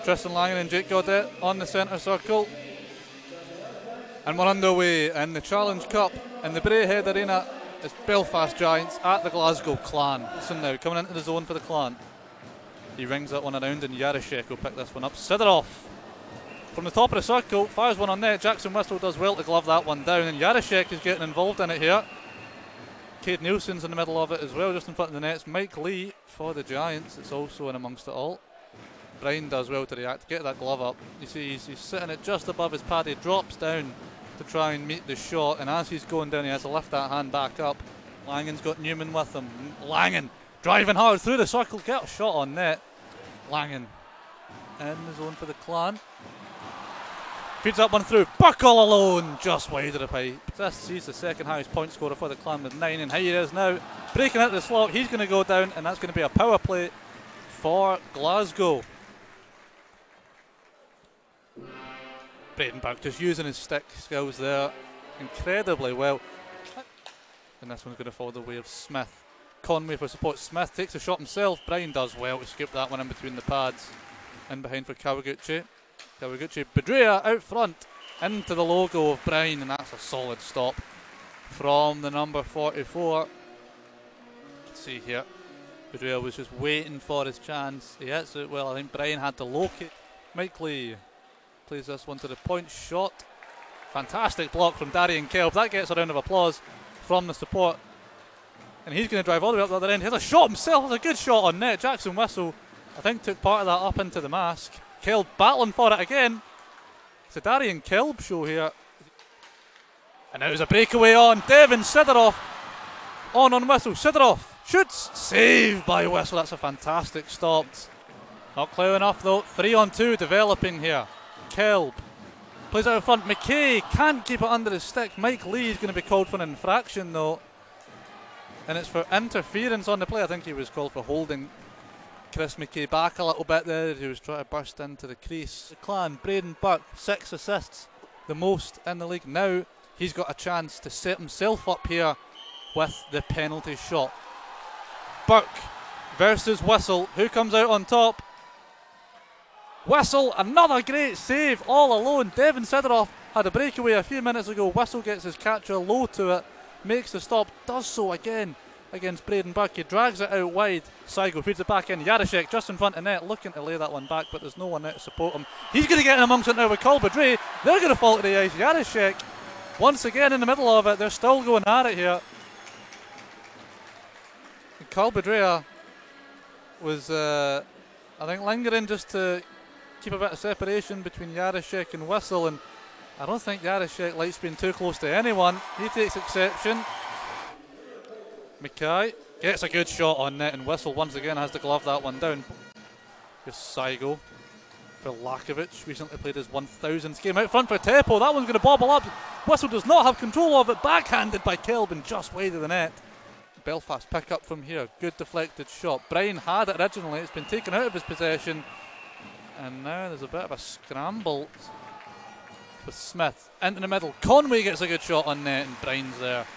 Tristan Langan and Jake Godet on the centre circle. And we're underway in the Challenge Cup in the Braehead Arena. It's Belfast Giants at the Glasgow Clan. Listen now, coming into the zone for the Clan. He rings that one around and Yarashek will pick this one up. Sidorov from the top of the circle, fires one on net. Jackson Whistle does well to glove that one down, and Yarashek is getting involved in it here. Cade Nielsen's in the middle of it as well, just in front of the nets. Mike Lee for the Giants, it's also in amongst it all. Brian does well to react, get that glove up. You see he's sitting it just above his pad. He drops down to try and meet the shot, and as he's going down he has to lift that hand back up. Langan's got Newman with him. Langan driving hard through the circle, get a shot on net. Langan in the zone for the Clan. Feeds that one through, Buck all alone, just wide of the pipe. He's the second highest point scorer for the Clan with 9, and here he is now, breaking out the slot. He's going to go down, and that's going to be a power play for Glasgow. Braehead just using his stick skills there incredibly well. And this one's going to fall the way of Smith. Conway for support. Smith takes a shot himself. Brian does well to scoop that one in between the pads. In behind for Kawaguchi. Kawaguchi, Bedrea out front into the logo of Brian, and that's a solid stop from the number 44. Let's see here. Bedrea was just waiting for his chance. He hits it well. I think Brian had to locate. Mike Lee plays this one to the point. Shot. Fantastic block from Darian Kelb. That gets a round of applause from the support. And he's going to drive all the way up the other end. He has a shot himself. That's a good shot on net. Jackson Whistle, I think, took part of that up into the mask. Kelb battling for it again. It's a Darian Kelb show here. And now there's a breakaway on. Devin Sidorov on Whistle. Sidorov shoots. Saved by Whistle. That's a fantastic stop. Not clear enough though. 3-on-2 developing here. Kelb plays out in front. McKay can't keep it under his stick. Mike Lee is going to be called for an infraction though. And it's for interference on the play. I think he was called for holding Chris McKay back a little bit there. He was trying to burst into the crease. The Clan, Braden Burke, 6 assists, the most in the league. Now he's got a chance to set himself up here with the penalty shot. Burke versus Whistle. Who comes out on top? Whistle, another great save all alone. Devin Sidorov had a breakaway a few minutes ago. Whistle gets his catcher low to it, makes the stop, does so again against Braden Burke. He drags it out wide. Saigo feeds it back in. Yarashek just in front of net, looking to lay that one back, but there's no one there to support him. He's going to get in amongst it now with Colby Dre. They're going to fall to the ice. Yarashek once again in the middle of it. They're still going at it here. Colby Dre was, I think, lingering just to keep a bit of separation between Yarashek and Whistle, and I don't think Yarashek likes being too close to anyone. He takes exception. Mackay gets a good shot on net, and Whistle once again has to glove that one down. Here's Saigo for Lakovic, recently played his 1000th game out front for Teppo. That one's going to bobble up. Whistle does not have control of it. Backhanded by Kelvin, just wide of the net. Belfast pick up from here. Good deflected shot. Brian had it originally. It's been taken out of his possession. And now there's a bit of a scramble with Smith into the middle. Conway gets a good shot on net, and Brian's there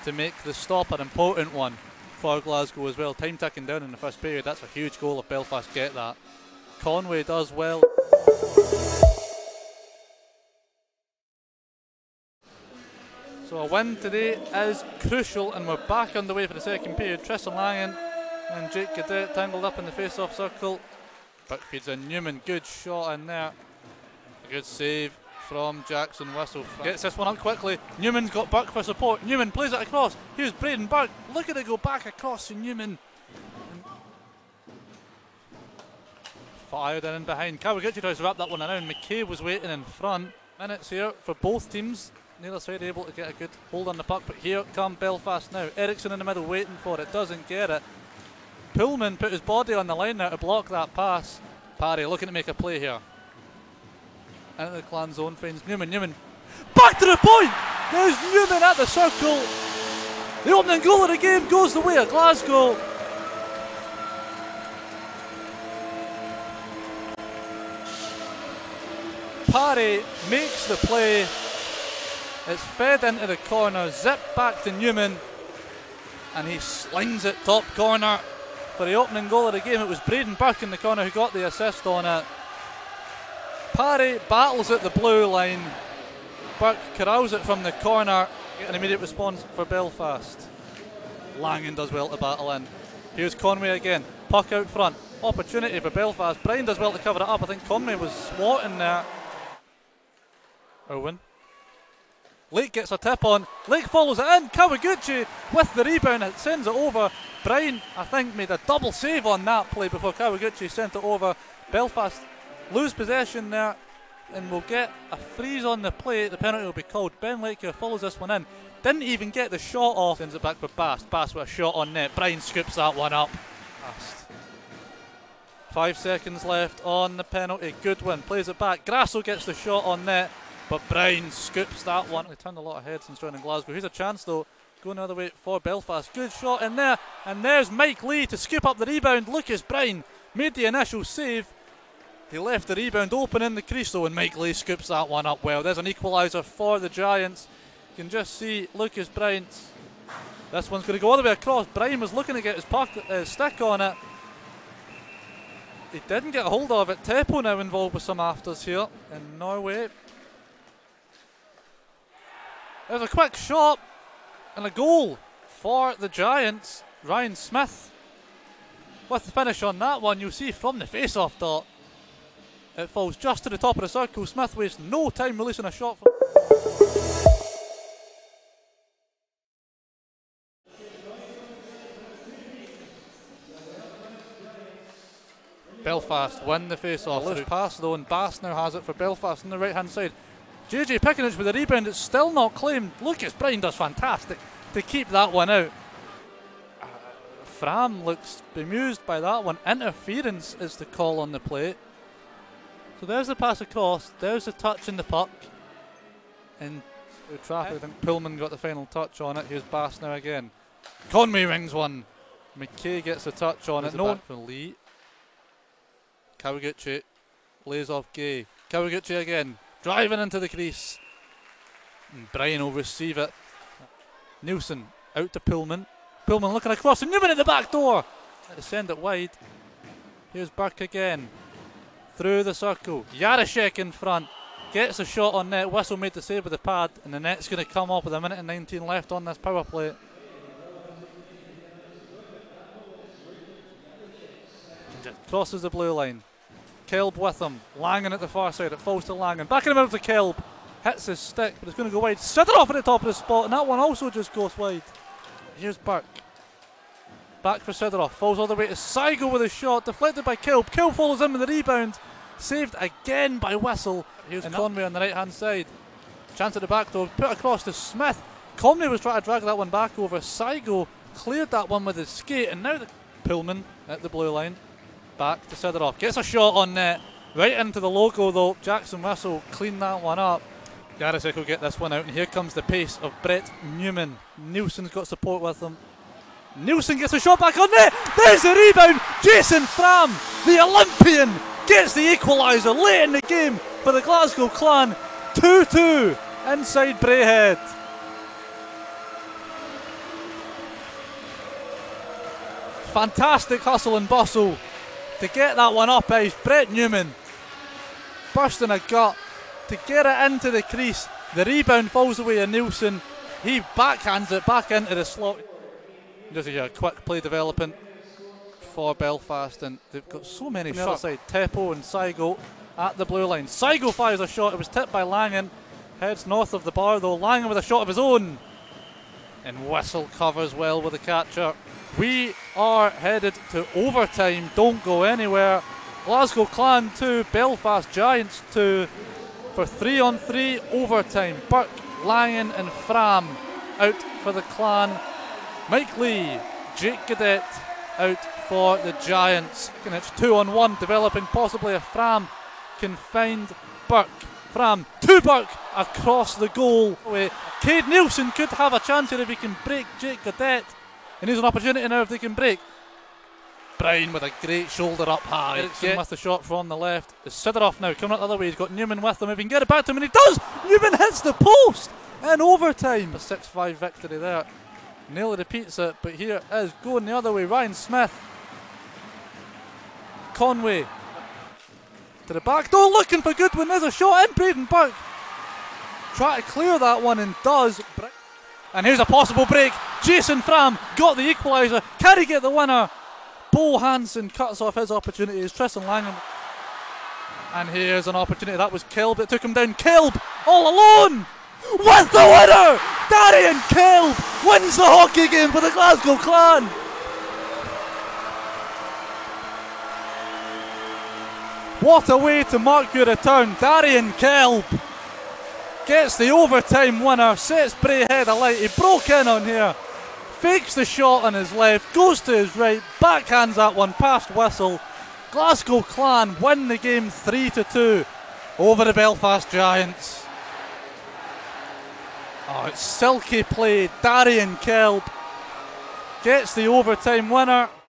to make the stop, an important one for Glasgow as well. Time ticking down in the first period. That's a huge goal if Belfast get that. Conway does well. So a win today is crucial, and we're back underway for the second period. Tristan Langan and Jake Cadet tangled up in the face-off circle. Buck feeds in Newman, good shot in there. A good save from Jackson Whistle. Gets this one up quickly. Newman's got Burke for support. Newman plays it across. Here's Braden Burke. Look at it go back across to Newman. Fired in behind. Kawaguchi tries to wrap that one around. McKay was waiting in front. Minutes here for both teams. Neither side able to get a good hold on the puck, but here come Belfast now. Eriksson in the middle waiting for it. Doesn't get it. Pullman put his body on the line now to block that pass. Parry looking to make a play here. Into the Clan zone, finds Newman. Back to the point! There's Newman at the circle. The opening goal of the game goes the way of Glasgow. Parry makes the play. It's fed into the corner, zipped back to Newman, and he slings it top corner for the opening goal of the game. It was Braden Burke in the corner who got the assist on it. Parry battles at the blue line. Burke corrals it from the corner. Get an immediate response for Belfast. Langan does well to battle in. Here's Conway again. Puck out front. Opportunity for Belfast. Brian does well to cover it up. I think Conway was swatting there. Owen. Lake gets a tip on. Lake follows it in. Kawaguchi with the rebound. It sends it over. Brian, I think, made a double save on that play before Kawaguchi sent it over. Belfast lose possession there and will get a freeze on the play. The penalty will be called. Ben Lake here follows this one in. Didn't even get the shot off. Sends it back for Bast. Bast with a shot on net. Brian scoops that one up. Bast. 5 seconds left on the penalty. Goodwin plays it back. Grasso gets the shot on net, but Brian scoops that one. They turned a lot of heads since joining Glasgow. Here's a chance though, going the other way for Belfast. Good shot in there, and there's Mike Lee to scoop up the rebound. Lucas Brine made the initial save. He left the rebound open in the crease though, and Mike Lee scoops that one up well. There's an equaliser for the Giants. You can just see Lucas Brine's. This one's going to go all the way across. Brine was looking to get his stick on it. He didn't get a hold of it. Teppo now involved with some afters here in Norway. There's a quick shot and a goal for the Giants. Ryan Smith with the finish on that one. You'll see from the face-off dot, it falls just to the top of the circle. Smith wastes no time releasing a shot. Belfast win the face-off. Loose pass though, and Bass now has it for Belfast on the right-hand side. JJ Pickenich with the rebound. It's still not claimed. Lucas Brine does fantastic to keep that one out. Fram looks bemused by that one. Interference is the call on the play. So there's the pass across. There's the touch in the puck. And the traffic, I think Pullman got the final touch on it. Here's Bass now again. Conway rings one. McKay gets a touch on it. No one for Lee. Kawaguchi lays off Gay. Kawaguchi again, driving into the crease. And Brian will receive it. Nielsen out to Pullman. Pullman looking across, and Newman at the back door. They send it wide. Here's Burke again. Through the circle. Yarashek in front. Gets a shot on net. Whistle made the save with the pad, and the net's going to come off with a minute and 19 left on this power play. Crosses the blue line. Kelb with him. Langan at the far side. It falls to Langan. Back in the middle to Kelb. Hits his stick, but it's going to go wide. Sidoroff at the top of the spot, and that one also just goes wide. Here's Burke. Back for Sidoroff. Falls all the way to Saigo with a shot. Deflected by Kelb. Kelb follows in with the rebound. Saved again by Whistle. Here's Conway on the right hand side. Chance at the back though. Put across to Smith. Conway was trying to drag that one back over. Saigo cleared that one with his skate, and now the Pullman at the blue line. Back to Sidoroff. Gets a shot on net. Right into the logo though. Jackson Whistle cleaned that one up. Garasek will get this one out, and here comes the pace of Brett Newman. Nielsen's got support with him. Nielsen gets a shot back on net. There's the rebound. Jason Fram, the Olympian, gets the equaliser late in the game for the Glasgow Clan. 2-2 inside Braehead. Fantastic hustle and bustle to get that one up ice. Brett Newman bursting a gut to get it into the crease. The rebound falls away to Nielsen. He backhands it back into the slot. Just a quick play development for Belfast, and they've got so many shots. Side, Teppo and Saigo at the blue line. Saigo fires a shot. It was tipped by Langan. Heads north of the bar though. Langan with a shot of his own. And Whistle covers well with the catcher. We are headed to overtime. Don't go anywhere. Glasgow Clan 2, Belfast Giants 2 for 3-on-3 overtime. Burke, Langan and Fram out for the Clan. Mike Lee, Jake Gadet out for the Giants. And it's 2-on-1 developing, possibly if Fram can find Burke. Fram to Burke across the goal. Cade Nielsen could have a chance here if he can break Jake Gadet. And here's an opportunity now if they can break. Brine with a great shoulder up high. Erickson with the shot from the left. It's Sidoroff now coming up the other way. He's got Newman with him. If he can get it back to him, and he does! Newman hits the post in overtime. A 6-5 victory there. Nearly repeats it, but here is going the other way. Ryan Smith Conway to the back door, looking for Goodwin. There's a shot in. Braden Burke try to clear that one and does. And here's a possible break. Jason Fram got the equaliser. Can he get the winner? Bo Hansen cuts off his opportunities. Tristan Langham. And here's an opportunity. That was Kilb that took him down. Kilb all alone with the winner. Darian Kilb wins the hockey game for the Glasgow Clan. What a way to mark your return. Darian Kilb gets the overtime winner, sets Braehead alight. He broke in on here, fakes the shot on his left, goes to his right, backhands that one past whistle. Glasgow Clan win the game 3-2 over the Belfast Giants. Oh, it's silky play. Darian Kilb gets the overtime winner.